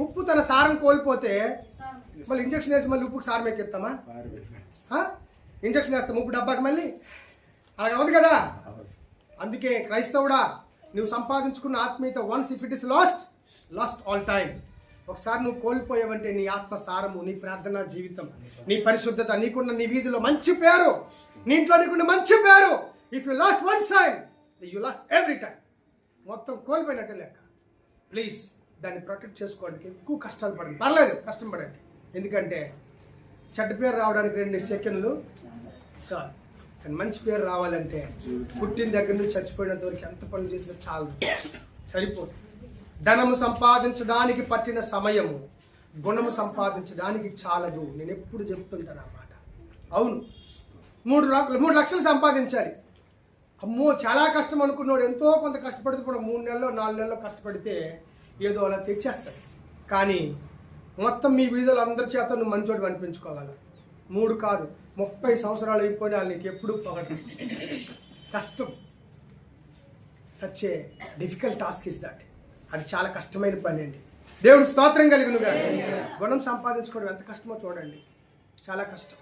ఉప్పు తన సారం కోల్పోతే మళ్ళీ ఇంజక్షన్ వేసి మళ్ళీ ఉప్పుకి సారం ఎక్కిస్తామా? ఇంజక్షన్ వేస్తాం ఉప్పు డబ్బాకి మళ్ళీ? అలా అవ్వదు కదా. అందుకే క్రైస్తవుడా, నువ్వు సంపాదించుకున్న ఆత్మీయత once if it is last all time. ఒకసారి నువ్వు కోల్పోయావంటే నీ ఆత్మ సారము, నీ ప్రార్థనా జీవితం, నీ పరిశుద్ధత, నీకున్న నీ వీధిలో మంచి పేరు, నీ ఇంట్లో నీకున్న మంచి పేరు, if you last one time you last every time. మొత్తం కోల్పోయినట్టే లెక్క. ప్లీజ్ దాన్ని ప్రొటెక్ట్ చేసుకోవడానికి ఎక్కువ కష్టాలు పడండి, పర్లేదు కష్టం పడండి. ఎందుకంటే చెడ్డ పేరు రావడానికి 2 సెకండ్లు చాలు, కానీ మంచి పేరు రావాలంటే పుట్టిన దగ్గర నుంచి చచ్చిపోయినంత వరకు ఎంత పనులు చేసినా చాలు, సరిపోతుంది. ధనము సంపాదించడానికి పట్టిన సమయము గుణము సంపాదించడానికి చాలదు. నేను ఎప్పుడు చెప్తుంటాను అన్నమాట. అవును, 3 లక్షలు సంపాదించాలి. అమ్మో చాలా కష్టం అనుకున్నాడు, ఎంతో కొంత కష్టపడితే కూడా 3 నెలలో 4 నెలలో కష్టపడితే ఏదో అలా తెచ్చేస్తాడు. కానీ మొత్తం మీ వీధిలో అందరి చేత నువ్వు మంచోడు అనిపించుకోవాలి. 3 కాదు 30 సంవత్సరాలు అయిపోయినా నీకు ఎప్పుడు పొగడం కష్టం. Such a difficult task is that. అది చాలా కష్టమైన పని అండి. దేవుడికి స్తోత్రం కలుగునుగా. గుణం సంపాదించుకోవడం ఎంత కష్టమో చూడండి, చాలా కష్టం.